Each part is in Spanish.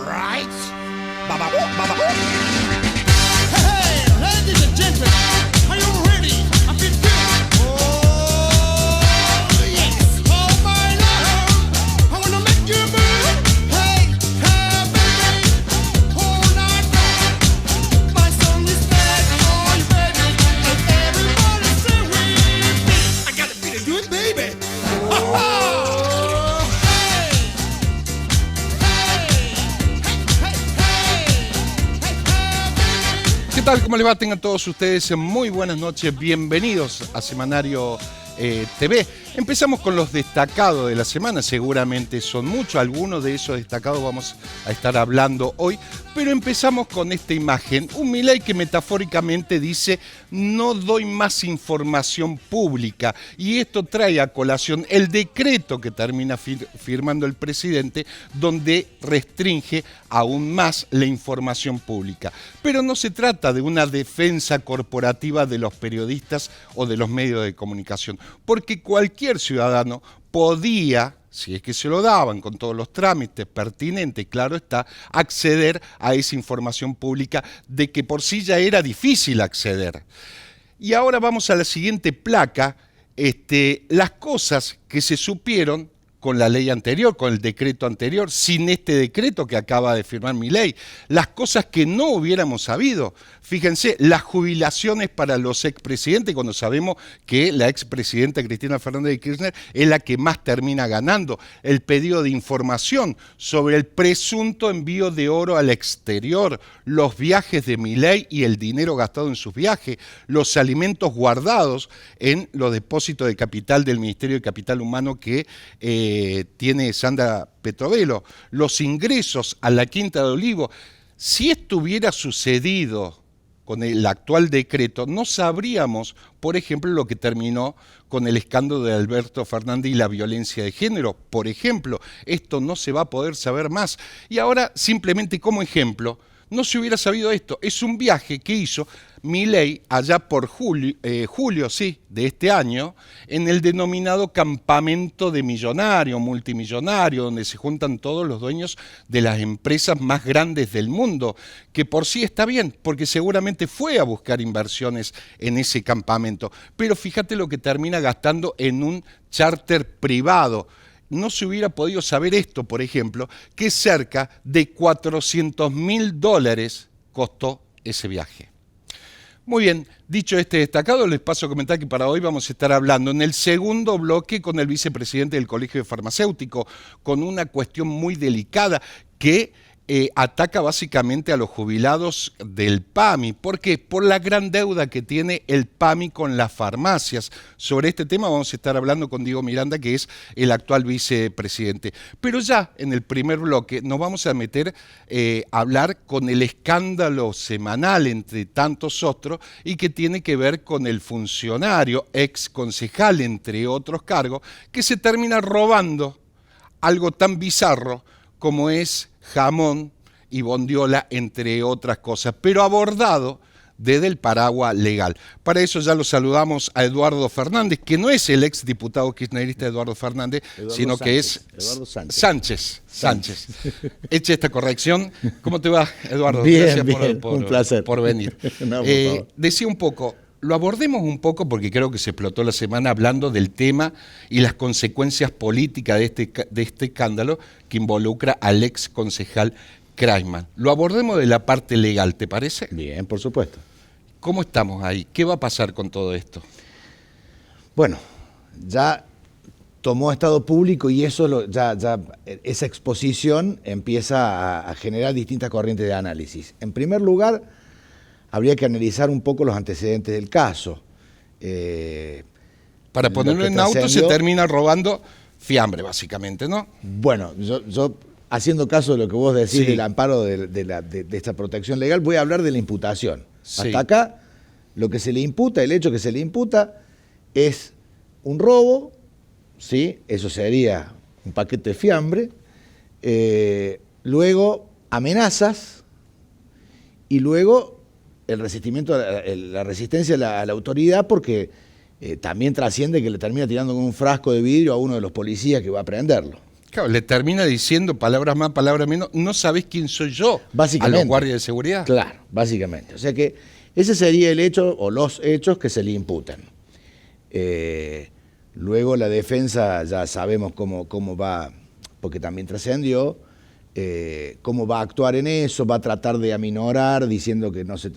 right. Hey, ladies and gentlemen, are you ready? I feel good. Oh, yes. Oh, my love, I wanna make you move. Hey, hey, baby, all night long. My song is back on, baby, and everybody say with me. I gotta be the good baby. ¿Qué tal? ¿Cómo les va? Tengan todos ustedes muy buenas noches. Bienvenidos a Semanario TV. Empezamos con los destacados de la semana. Seguramente son muchos. Algunos de esos destacados vamos a estar hablando hoy. Pero empezamos con esta imagen. Un Milei que metafóricamente dice: no doy más información pública. Y esto trae a colación el decreto que termina firmando el presidente, donde restringe aún más la información pública. Pero no se trata de una defensa corporativa de los periodistas o de los medios de comunicación, porque cualquier ciudadano podía, si es que se lo daban con todos los trámites pertinentes, claro está, acceder a esa información pública de que por sí ya era difícil acceder. Y ahora vamos a la siguiente placa, las cosas que se supieron con la ley anterior, con el decreto anterior, sin este decreto que acaba de firmar Milei, las cosas que no hubiéramos sabido. Fíjense, las jubilaciones para los expresidentes, cuando sabemos que la expresidenta Cristina Fernández de Kirchner es la que más termina ganando. El pedido de información sobre el presunto envío de oro al exterior, los viajes de Milei y el dinero gastado en sus viajes, los alimentos guardados en los depósitos de capital del Ministerio de Capital Humano que tiene Sandra Petrovelo, los ingresos a la Quinta de Olivo. Si esto hubiera sucedido con el actual decreto, no sabríamos, por ejemplo, lo que terminó con el escándalo de Alberto Fernández y la violencia de género. Por ejemplo, esto no se va a poder saber más. Y ahora, simplemente como ejemplo, no se hubiera sabido esto. Es un viaje que hizo Milei allá por julio de este año, en el denominado campamento de millonario, multimillonario, donde se juntan todos los dueños de las empresas más grandes del mundo, que por sí está bien, porque seguramente fue a buscar inversiones en ese campamento. Pero fíjate lo que termina gastando en un charter privado. No se hubiera podido saber esto, por ejemplo, que cerca de $400.000 costó ese viaje. Muy bien, dicho este destacado, les paso a comentar que para hoy vamos a estar hablando en el segundo bloque con el vicepresidente del Colegio de Farmacéuticos, con una cuestión muy delicada que ataca básicamente a los jubilados del PAMI. ¿Por qué? Por la gran deuda que tiene el PAMI con las farmacias. Sobre este tema vamos a estar hablando con Diego Miranda, que es el actual vicepresidente. Pero ya en el primer bloque nos vamos a meter a hablar con el escándalo semanal, entre tantos otros, y que tiene que ver con el funcionario, ex concejal, entre otros cargos, que se termina robando algo tan bizarro como es jamón y bondiola, entre otras cosas, pero abordado desde el paraguas legal. Para eso ya lo saludamos a Eduardo Fernández, que no es el ex diputado kirchnerista Eduardo Fernández, sino que es Eduardo Sánchez. Eche esta corrección. ¿Cómo te va, Eduardo? Bien, Gracias un placer. por venir. No, por favor. Decía un poco, lo abordemos un poco porque creo que se explotó la semana hablando del tema y las consecuencias políticas de este escándalo que involucra al ex concejal Kreisman. Lo abordemos de la parte legal, ¿te parece? Bien, por supuesto. ¿Cómo estamos ahí? ¿Qué va a pasar con todo esto? Bueno, ya tomó estado público y eso esa exposición empieza a generar distintas corrientes de análisis. En primer lugar, habría que analizar un poco los antecedentes del caso. Para ponerlo en auto se termina robando fiambre, básicamente, ¿no? Bueno, yo haciendo caso de lo que vos decís, Sí. del amparo de esta protección legal, voy a hablar de la imputación. Sí. Hasta acá, lo que se le imputa, el hecho que se le imputa es un robo, ¿sí? Eso sería un paquete de fiambre, luego amenazas y luego el resistimiento, la resistencia a la autoridad, porque también trasciende que le termina tirando con un frasco de vidrio a uno de los policías que va a prenderlo. Claro, le termina diciendo palabras más, palabras menos, no sabés quién soy yo Básicamente. a los guardias de seguridad. Claro, básicamente. O sea que ese sería el hecho o los hechos que se le imputan. Luego la defensa ya sabemos cómo va, porque también trascendió, cómo va a actuar en eso, va a tratar de aminorar diciendo que no se...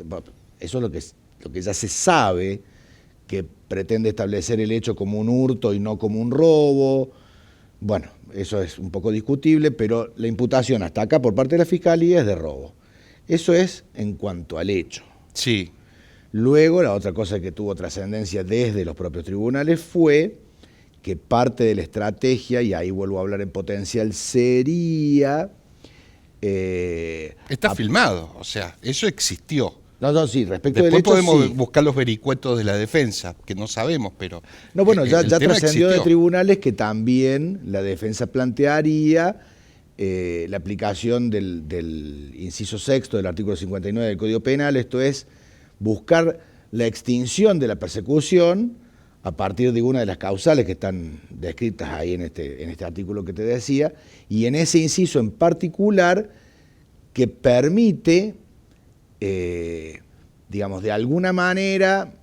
Eso es lo que ya se sabe, que pretende establecer el hecho como un hurto y no como un robo. Bueno, eso es un poco discutible, pero la imputación hasta acá por parte de la Fiscalía es de robo. Eso es en cuanto al hecho. Sí. Luego, la otra cosa que tuvo trascendencia desde los propios tribunales fue que parte de la estrategia, y ahí vuelvo a hablar en potencial, sería... Está filmado, o sea, eso existió. No, sí, respecto Después del hecho, podemos sí. buscar los vericuetos de la defensa, que no sabemos, pero... No, bueno, ya el tema trascendió de existió. tribunales que también la defensa plantearía la aplicación del inciso sexto del artículo 59 del Código Penal, esto es, buscar la extinción de la persecución a partir de una de las causales que están descritas ahí en este artículo que te decía, y en ese inciso en particular que permite, digamos, de alguna manera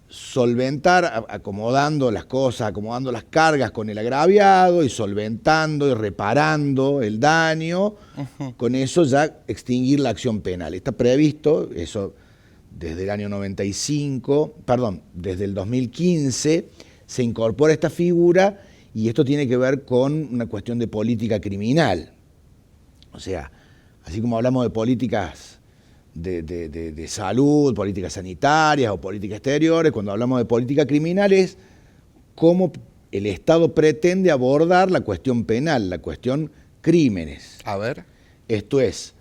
solventar, acomodando las cosas, acomodando las cargas con el agraviado y solventando y reparando el daño, con eso ya extinguir la acción penal. Está previsto, eso desde el año 95, perdón, desde el 2015 se incorpora esta figura y esto tiene que ver con una cuestión de política criminal. O sea, así como hablamos de políticas de salud, políticas sanitarias o políticas exteriores, cuando hablamos de política criminal es cómo el Estado pretende abordar la cuestión penal, la cuestión crímenes. A ver. Esto es,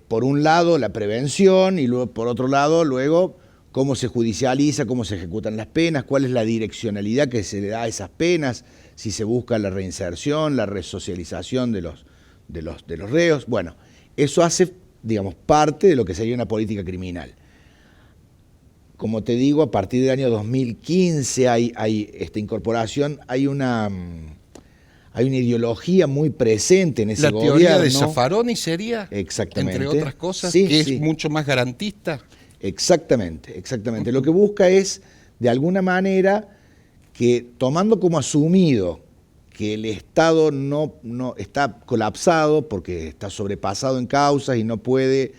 por un lado, la prevención y luego, por otro lado, luego, cómo se judicializa, cómo se ejecutan las penas, cuál es la direccionalidad que se le da a esas penas, si se busca la reinserción, la resocialización de los reos. Bueno, eso hace, digamos, parte de lo que sería una política criminal. Como te digo, a partir del año 2015 hay esta incorporación, hay una ideología muy presente en ese La gobierno. teoría de Zaffaroni sería, exactamente, entre otras cosas, sí, que sí, es mucho más garantista. Exactamente, exactamente. Lo que busca es, de alguna manera, que tomando como asumido que el Estado no está colapsado porque está sobrepasado en causas y no puede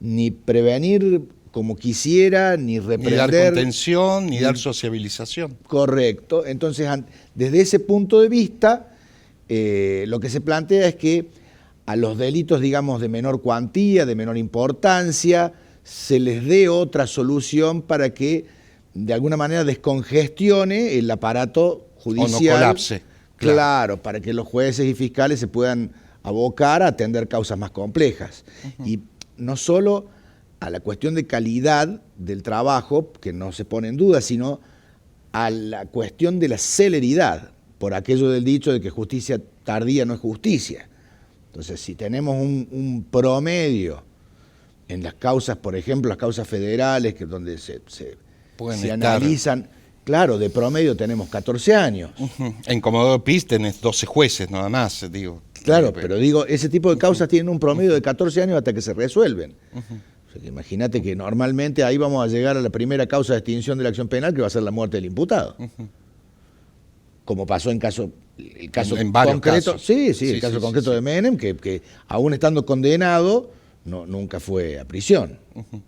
ni prevenir como quisiera, ni reprender. Ni dar contención, ni dar sociabilización. Correcto. Entonces, desde ese punto de vista, lo que se plantea es que a los delitos, digamos, de menor cuantía, de menor importancia, se les dé otra solución para que, de alguna manera, descongestione el aparato judicial. O no colapse. Claro, para que los jueces y fiscales se puedan abocar a atender causas más complejas. Y no solo a la cuestión de calidad del trabajo, que no se pone en duda, sino a la cuestión de la celeridad, por aquello del dicho de que justicia tardía no es justicia. Entonces, si tenemos un promedio en las causas, por ejemplo, las causas federales, que donde se analizan, claro, de promedio tenemos 14 años. En Comodoro Pi tenés 12 jueces nada más, digo. Claro, pero digo, ese tipo de causas tienen un promedio de 14 años hasta que se resuelven. O sea, que imagínate que normalmente ahí vamos a llegar a la primera causa de extinción de la acción penal, que va a ser la muerte del imputado. Como pasó el caso en varios concreto. casos. Sí, el caso concreto de Menem, que aún estando condenado, nunca fue a prisión.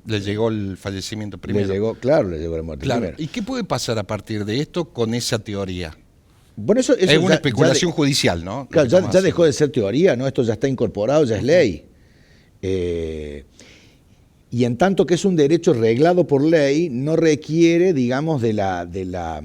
Le llegó el fallecimiento primero. Le llegó la muerte primero. ¿Y qué puede pasar a partir de esto con esa teoría? Bueno, eso es una especulación judicial, ¿no? Claro, ya dejó de ser teoría, ¿no? Esto ya está incorporado, ya es ley. Y en tanto que es un derecho reglado por ley, no requiere, digamos, de las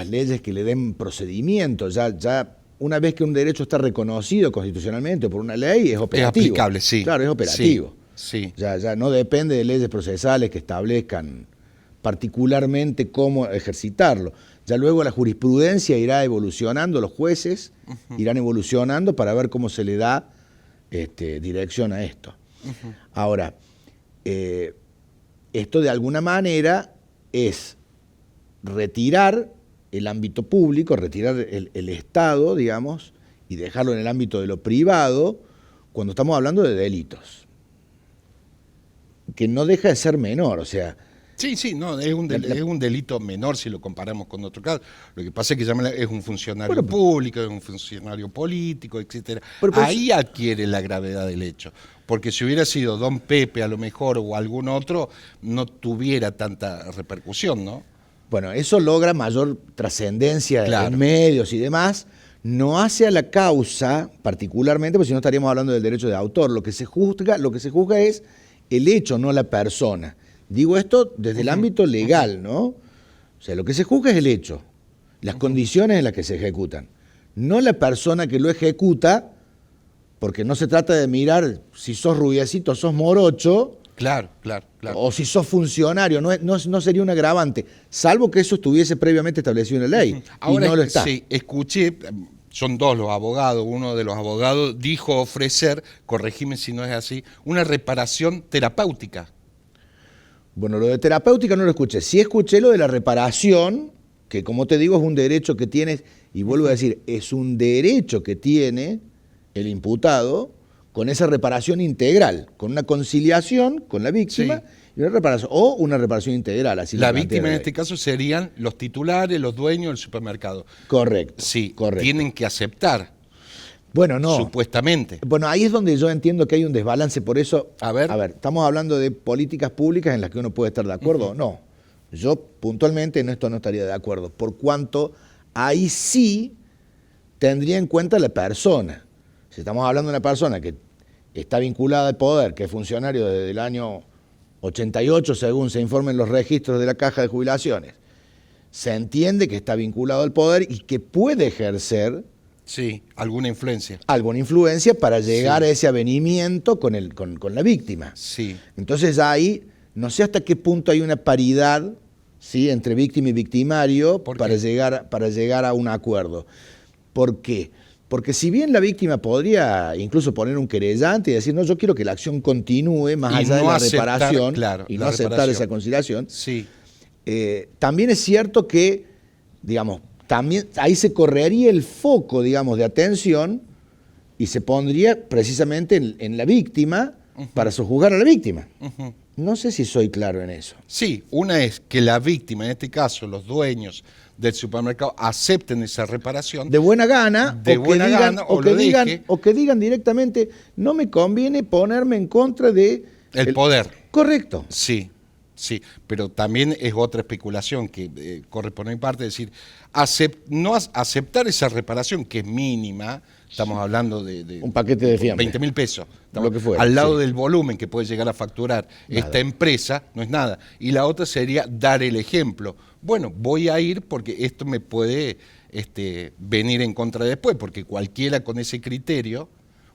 leyes que le den procedimiento. Ya una vez que un derecho está reconocido constitucionalmente por una ley, es operativo. Es aplicable, sí. Claro, es operativo. Sí. Ya no depende de leyes procesales que establezcan particularmente cómo ejercitarlo. Ya luego la jurisprudencia irá evolucionando, los jueces irán evolucionando para ver cómo se le da dirección a esto. Ahora, esto de alguna manera es retirar el ámbito público, retirar el Estado, digamos, y dejarlo en el ámbito de lo privado, cuando estamos hablando de delitos. Que no deja de ser menor, o sea... Sí, no, es un delito menor si lo comparamos con otro caso. Lo que pasa es que es un funcionario público, es un funcionario político, etcétera. Ahí adquiere la gravedad del hecho. Porque si hubiera sido Don Pepe a lo mejor o algún otro, no tuviera tanta repercusión, ¿no? Bueno, eso logra mayor trascendencia Claro. en medios y demás. No hace a la causa particularmente, porque si no estaríamos hablando del derecho de autor. Lo que se juzga es el hecho, no la persona. Digo esto desde el ámbito legal, ¿no? O sea, lo que se juzga es el hecho, las condiciones en las que se ejecutan, no la persona que lo ejecuta, porque no se trata de mirar si sos rubiecito, sos morocho, Claro. o si sos funcionario, no sería un agravante, salvo que eso estuviese previamente establecido en la ley, Ahora, y no lo está. sí, escuché, son dos los abogados, uno de los abogados dijo ofrecer, corregime si no es así, una reparación terapéutica. Bueno, lo de terapéutica no lo escuché. Sí escuché lo de la reparación, que como te digo es un derecho que tienes, y vuelvo a decir, es un derecho que tiene el imputado con esa reparación integral, con una conciliación con la víctima Sí. y una reparación, o una reparación integral. Así La lo plantea víctima en la este ley. caso serían los titulares, los dueños del supermercado. Correcto. Sí, correcto. tienen que aceptar, Bueno, no. supuestamente. Bueno, ahí es donde yo entiendo que hay un desbalance, por eso, A ver. estamos hablando de políticas públicas en las que uno puede estar de acuerdo o no. Yo puntualmente en esto no estaría de acuerdo, por cuanto ahí sí tendría en cuenta la persona. Si estamos hablando de una persona que está vinculada al poder, que es funcionario desde el año 88, según se informan los registros de la Caja de Jubilaciones, se entiende que está vinculado al poder y que puede ejercer Sí, alguna influencia. alguna influencia para llegar Sí. a ese avenimiento con la víctima. Sí. Entonces ahí, no sé hasta qué punto hay una paridad, ¿sí?, entre víctima y victimario ¿Por para qué? llegar a un acuerdo. ¿Por qué? Porque si bien la víctima podría incluso poner un querellante y decir, no, yo quiero que la acción continúe más Y allá de no la aceptar, reparación, claro, y la no aceptar reparación. esa conciliación, Sí. también es cierto que, digamos, también ahí se correría el foco, digamos, de atención y se pondría precisamente en la víctima para sojuzgar a la víctima. Ujú. No sé si soy claro en eso. Sí, una es que la víctima, en este caso los dueños del supermercado, acepten esa reparación. De buena gana, De buena gana, o lo deje. o que digan directamente, no me conviene ponerme en contra de... El poder. Correcto. Sí, pero también es otra especulación que corre por mi parte, es decir, aceptar esa reparación que es mínima, estamos hablando de Un paquete de fiambre. 20.000 pesos, Lo que fuera, al lado sí. del volumen que puede llegar a facturar esta empresa, no es nada. Y la otra sería dar el ejemplo. Bueno, voy a ir porque esto me puede venir en contra después, porque cualquiera con ese criterio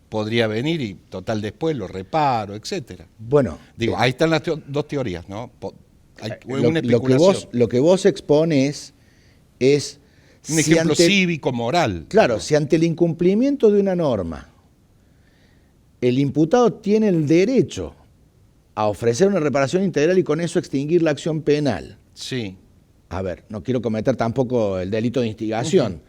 podría venir y total después lo reparo, etcétera. Bueno, Digo, ahí están las dos teorías, ¿no? Hay lo, una lo que especulación. lo que vos expones es... Un si ejemplo ante- cívico, moral. Claro, si ante el incumplimiento de una norma el imputado tiene el derecho a ofrecer una reparación integral y con eso extinguir la acción penal. Sí, A ver, no quiero cometer tampoco el delito de instigación,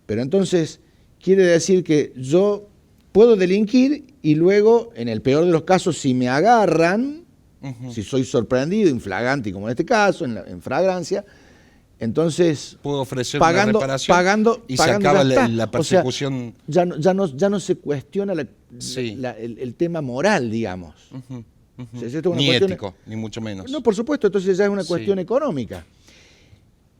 pero entonces quiere decir que yo puedo delinquir y luego, en el peor de los casos, si me agarran, si soy sorprendido, infragante, como en este caso, en flagrancia, entonces puedo ofrecer pagando, una reparación pagando, y pagando se acaba ya está. la O sea, persecución. ya no se cuestiona Sí. el tema moral, digamos. O sea, esto es una Ni cuestión- ético, ni mucho menos. No, por supuesto, entonces ya es una Sí. cuestión económica.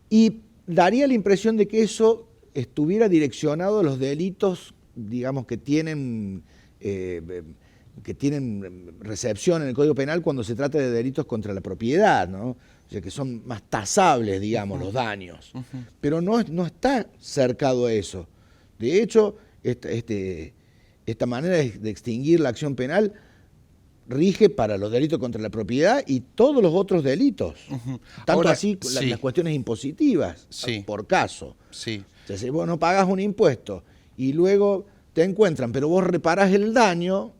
Y daría la impresión de que eso estuviera direccionado a los delitos, digamos, que tienen recepción en el Código Penal cuando se trata de delitos contra la propiedad, ¿no? O sea, que son más tasables, digamos, los daños. Pero no está cercado a eso. De hecho, esta manera de extinguir la acción penal rige para los delitos contra la propiedad y todos los otros delitos. Tanto Ahora, así sí. las cuestiones impositivas, Sí. por caso. Sí, O sea, si vos no pagás un impuesto y luego te encuentran, pero vos reparás el daño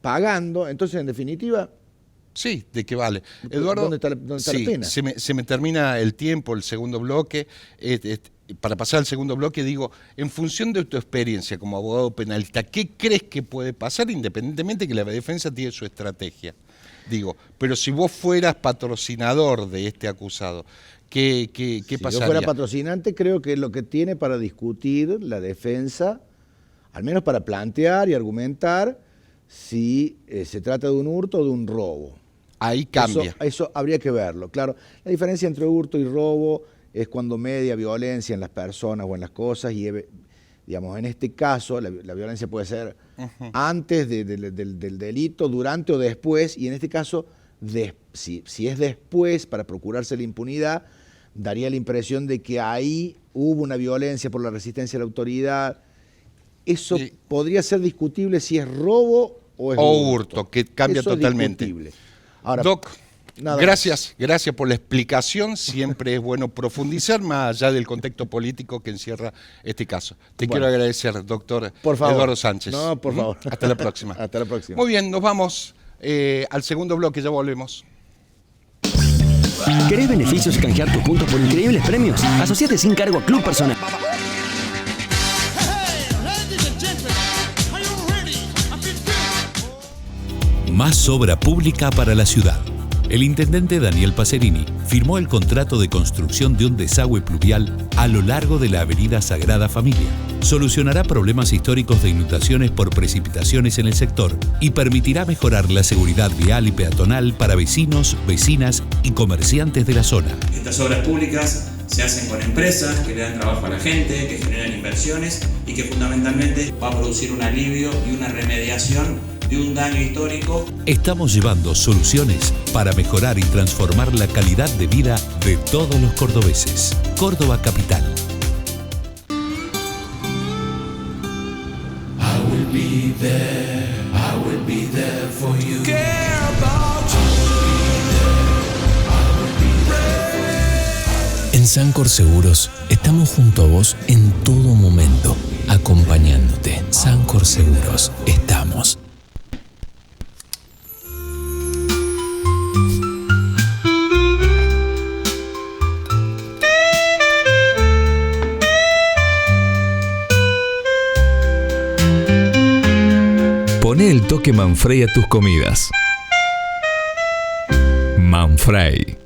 pagando, entonces en definitiva Sí, ¿de qué vale? Eduardo, ¿Dónde está la pena? Se me termina el tiempo, el segundo bloque. Para pasar al segundo bloque, digo, en función de tu experiencia como abogado penalista, ¿qué crees que puede pasar independientemente que la defensa tiene su estrategia? Digo, pero si vos fueras patrocinador de este acusado, ¿qué pasaría? Si yo fuera patrocinante, creo que lo que tiene para discutir la defensa, al menos para plantear y argumentar si se trata de un hurto o de un robo. Ahí cambia. Eso habría que verlo, claro. La diferencia entre hurto y robo es cuando media violencia en las personas o en las cosas y, digamos, en este caso la violencia puede ser antes del delito, durante o después, y en este caso, si es después para procurarse la impunidad, daría la impresión de que ahí hubo una violencia por la resistencia a la autoridad. Eso podría ser discutible si es robo o es hurto, que cambia eso totalmente. Es discutible. Ahora, Doc, gracias más. por la explicación. Siempre es bueno profundizar más allá del contexto político que encierra este caso. Quiero agradecer, doctor por favor. Eduardo Sánchez. No, por favor. Hasta la próxima. Hasta la próxima. Muy bien, nos vamos al segundo bloque, ya volvemos. ¿Querés beneficios y canjear tus puntos por increíbles premios? Asociate sin cargo a Club Personal. Más obra pública para la ciudad. El intendente Daniel Pacerini firmó el contrato de construcción de un desagüe pluvial a lo largo de la avenida Sagrada Familia. Solucionará problemas históricos de inundaciones por precipitaciones en el sector y permitirá mejorar la seguridad vial y peatonal para vecinos, vecinas y comerciantes de la zona. Estas obras públicas se hacen con empresas que le dan trabajo a la gente, que generan inversiones y que fundamentalmente va a producir un alivio y una remediación de un daño histórico. Estamos llevando soluciones para mejorar y transformar la calidad de vida de todos los cordobeses. Córdoba Capital. En Sancor Seguros estamos junto a vos en todo momento, acompañándote. Sancor Seguros, estamos. Poné el toque Manfrey a tus comidas. Manfrey.